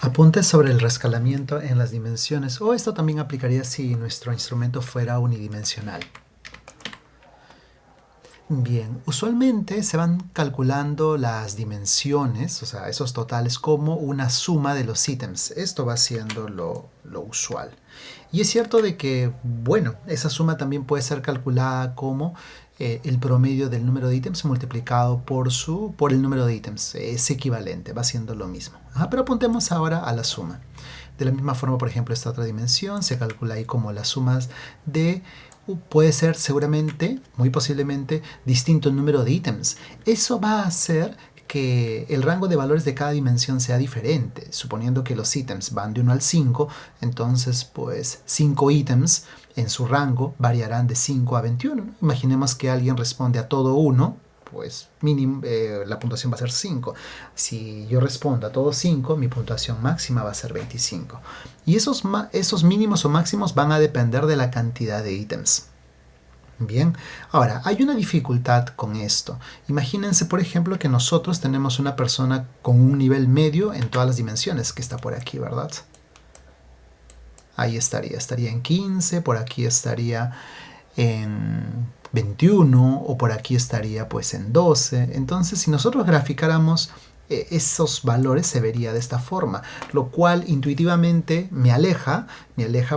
Apuntes sobre el rescalamiento en las dimensiones, o esto también aplicaría si nuestro instrumento fuera unidimensional. Bien, usualmente se van calculando las dimensiones, o sea, esos totales, como una suma de los ítems. Esto va siendo lo usual. Y es cierto de que, bueno, esa suma también puede ser calculada como el promedio del número de ítems multiplicado por el número de ítems. Es equivalente, va siendo lo mismo. Pero apuntemos ahora a la suma. De la misma forma, por ejemplo, esta otra dimensión se calcula ahí como las sumas de puede ser seguramente, muy posiblemente, distinto número de ítems. Eso va a hacer que el rango de valores de cada dimensión sea diferente. Suponiendo que los ítems van de 1 al 5, entonces pues 5 ítems en su rango variarán de 5 a 21. ¿No? Imaginemos que alguien responde a todo 1, pues mínimo, la puntuación va a ser 5. Si yo respondo a todos 5, mi puntuación máxima va a ser 25. Y esos mínimos o máximos van a depender de la cantidad de ítems. Bien, ahora hay una dificultad con esto. Imagínense, por ejemplo, que nosotros tenemos una persona con un nivel medio en todas las dimensiones, que está por aquí, ¿verdad? Ahí estaría en 15, por aquí estaría en 21 o por aquí estaría pues en 12. Entonces, si nosotros graficáramos esos valores, se vería de esta forma, lo cual intuitivamente me aleja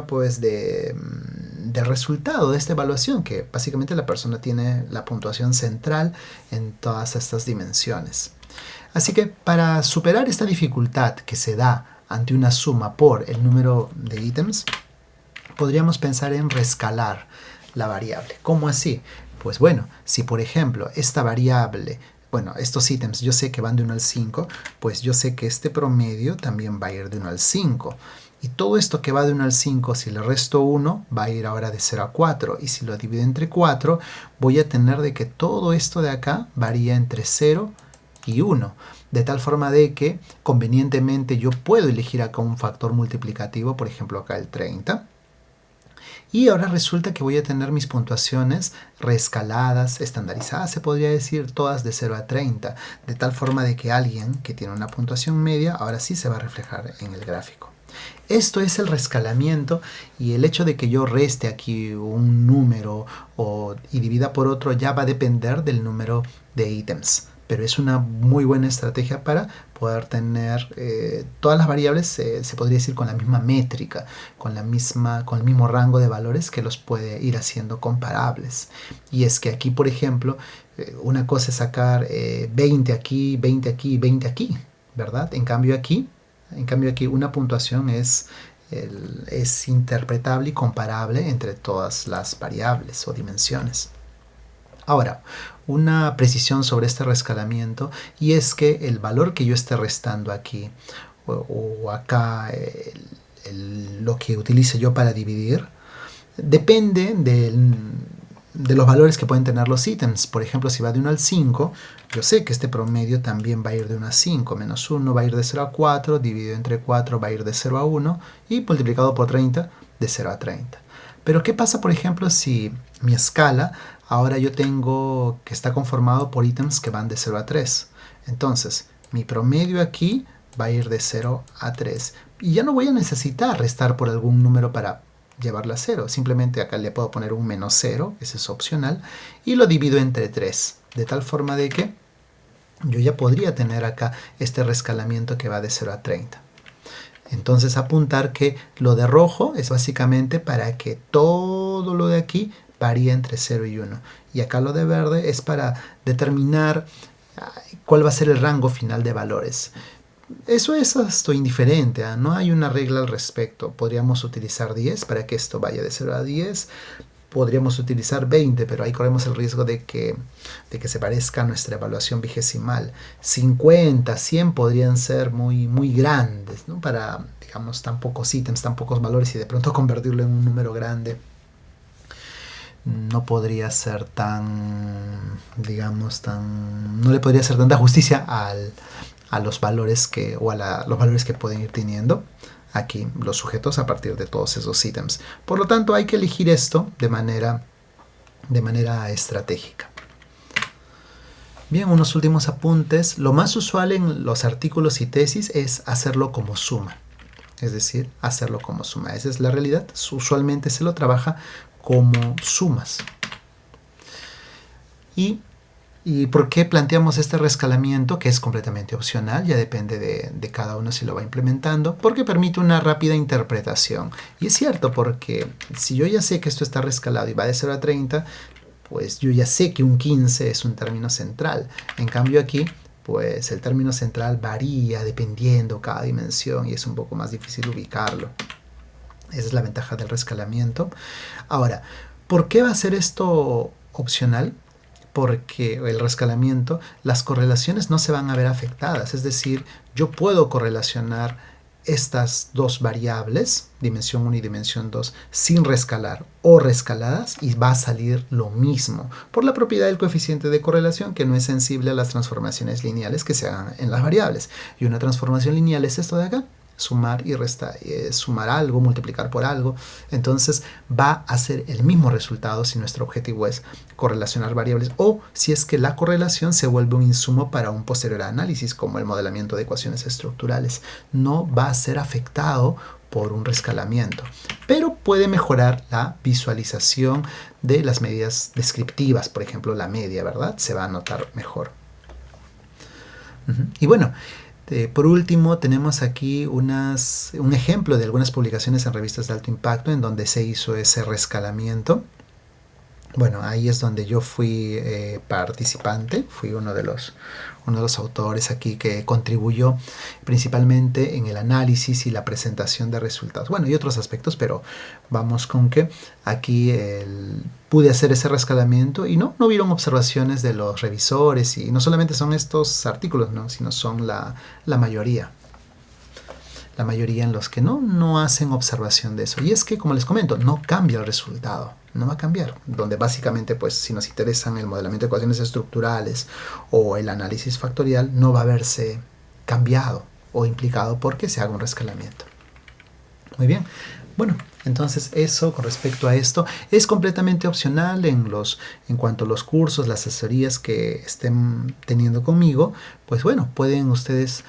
pues del resultado de esta evaluación, que básicamente la persona tiene la puntuación central en todas estas dimensiones. Así que para superar esta dificultad que se da ante una suma por el número de ítems, podríamos pensar en rescalar la variable. ¿Cómo así? Pues bueno, si por ejemplo esta variable, bueno, estos ítems yo sé que van de 1 al 5, pues yo sé que este promedio también va a ir de 1 al 5. Y todo esto que va de 1 al 5, si le resto 1, va a ir ahora de 0 a 4. Y si lo divido entre 4, voy a tener de que todo esto de acá varía entre 0 y 1. De tal forma de que convenientemente yo puedo elegir acá un factor multiplicativo, por ejemplo acá el 30. Y ahora resulta que voy a tener mis puntuaciones reescaladas, estandarizadas, se podría decir, todas de 0 a 30, de tal forma de que alguien que tiene una puntuación media ahora sí se va a reflejar en el gráfico. Esto es el rescalamiento, y el hecho de que yo reste aquí un número y divida por otro ya va a depender del número de ítems. Pero es una muy buena estrategia para poder tener todas las variables, se podría decir, con la misma métrica, con el mismo rango de valores, que los puede ir haciendo comparables. Y es que aquí, por ejemplo, una cosa es sacar 20 aquí, 20 aquí, 20 aquí, ¿verdad? En cambio aquí una puntuación es interpretable y comparable entre todas las variables o dimensiones. Ahora, una precisión sobre este rescalamiento, y es que el valor que yo esté restando aquí o acá, lo que utilice yo para dividir, depende de los valores que pueden tener los ítems. Por ejemplo, si va de 1 al 5, yo sé que este promedio también va a ir de 1 a 5, menos 1 va a ir de 0 a 4, dividido entre 4 va a ir de 0 a 1, y multiplicado por 30 de 0 a 30. Pero ¿qué pasa, por ejemplo, si mi escala ahora yo tengo que está conformado por ítems que van de 0 a 3? Entonces, mi promedio aquí va a ir de 0 a 3. Y ya no voy a necesitar restar por algún número para llevarla a 0. Simplemente acá le puedo poner un menos 0, ese es opcional, y lo divido entre 3. De tal forma de que yo ya podría tener acá este rescalamiento que va de 0 a 30. Entonces apuntar que lo de rojo es básicamente para que todo lo de aquí varía entre 0 y 1. Y acá lo de verde es para determinar cuál va a ser el rango final de valores. Eso es esto indiferente, no hay una regla al respecto. Podríamos utilizar 10 para que esto vaya de 0 a 10. Podríamos utilizar 20, pero ahí corremos el riesgo de que se parezca a nuestra evaluación vigesimal. 50, 100 podrían ser muy, muy grandes, ¿no? Para, digamos, tan pocos ítems, tan pocos valores, y de pronto convertirlo en un número grande no podría ser tan, digamos, no le podría hacer tanta justicia a los valores los valores que pueden ir teniendo aquí los sujetos a partir de todos esos ítems. Por lo tanto, hay que elegir esto de manera estratégica. Bien, unos últimos apuntes. Lo más usual en los artículos y tesis es hacerlo como suma. Es decir, hacerlo como suma. Esa es la realidad. Usualmente se lo trabaja como sumas. ¿Y por qué planteamos este reescalamiento? Que es completamente opcional, ya depende de cada uno si lo va implementando, porque permite una rápida interpretación. Y es cierto, porque si yo ya sé que esto está reescalado y va de 0 a 30, pues yo ya sé que un 15 es un término central. En cambio aquí, pues el término central varía dependiendo cada dimensión y es un poco más difícil ubicarlo. Esa es la ventaja del reescalamiento. Ahora, ¿por qué va a ser esto opcional? Porque el reescalamiento, las correlaciones no se van a ver afectadas. Es decir, yo puedo correlacionar estas dos variables, dimensión 1 y dimensión 2, sin reescalar o reescaladas y va a salir lo mismo por la propiedad del coeficiente de correlación que no es sensible a las transformaciones lineales que se hagan en las variables. Y una transformación lineal es esto de acá. Sumar y restar, sumar algo, multiplicar por algo, entonces va a ser el mismo resultado si nuestro objetivo es correlacionar variables o si es que la correlación se vuelve un insumo para un posterior análisis como el modelamiento de ecuaciones estructurales. No va a ser afectado por un reescalamiento, pero puede mejorar la visualización de las medidas descriptivas, por ejemplo la media, ¿verdad? Se va a notar mejor. Y bueno, por último, tenemos aquí un ejemplo de algunas publicaciones en revistas de alto impacto en donde se hizo ese reescalamiento. Bueno, ahí es donde yo fui participante, fui uno de los autores aquí que contribuyó principalmente en el análisis y la presentación de resultados. Bueno, y otros aspectos, pero vamos con que aquí pude hacer ese reescalamiento y no hubieron observaciones de los revisores y no solamente son estos artículos, ¿no? Sino son la mayoría. La mayoría en los que no hacen observación de eso. Y es que, como les comento, no cambia el resultado. No va a cambiar. Donde básicamente, pues, si nos interesan el modelamiento de ecuaciones estructurales o el análisis factorial, no va a verse cambiado o implicado porque se haga un reescalamiento. Muy bien. Bueno, entonces eso con respecto a esto es completamente opcional en cuanto a los cursos, las asesorías que estén teniendo conmigo. Pues bueno, pueden ustedes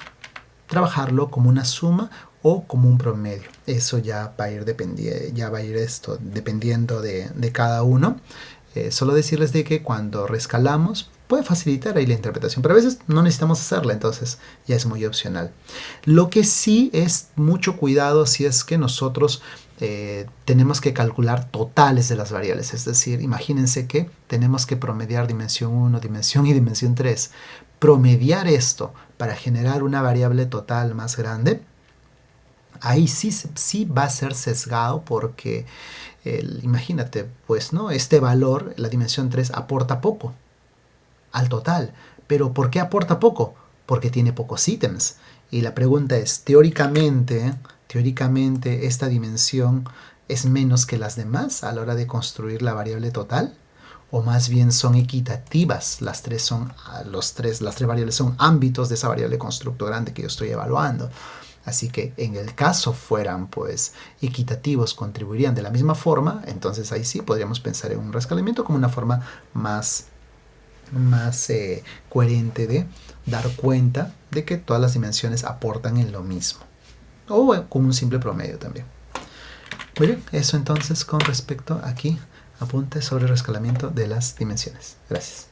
trabajarlo como una suma o como un promedio. Eso ya va a ir dependiendo de cada uno. Solo decirles de que cuando reescalamos puede facilitar ahí la interpretación, pero a veces no necesitamos hacerla, entonces ya es muy opcional. Lo que sí es mucho cuidado si es que nosotros tenemos que calcular totales de las variables, es decir, imagínense que tenemos que promediar dimensión 1, dimensión y dimensión 3. Promediar esto para generar una variable total más grande, ahí sí va a ser sesgado porque imagínate, pues, ¿no? Este valor, la dimensión 3, aporta poco al total. ¿Pero por qué aporta poco? Porque tiene pocos ítems. Y la pregunta es, teóricamente esta dimensión es menos que las demás a la hora de construir la variable total, o más bien son equitativas. Las tres variables son ámbitos de esa variable constructo grande que yo estoy evaluando. Así que en el caso fueran pues equitativos, contribuirían de la misma forma, entonces ahí sí podríamos pensar en un reescalamiento como una forma más coherente de dar cuenta de que todas las dimensiones aportan en lo mismo. O con un simple promedio también. Muy bien, eso entonces con respecto aquí, apuntes sobre el reescalamiento de las dimensiones. Gracias.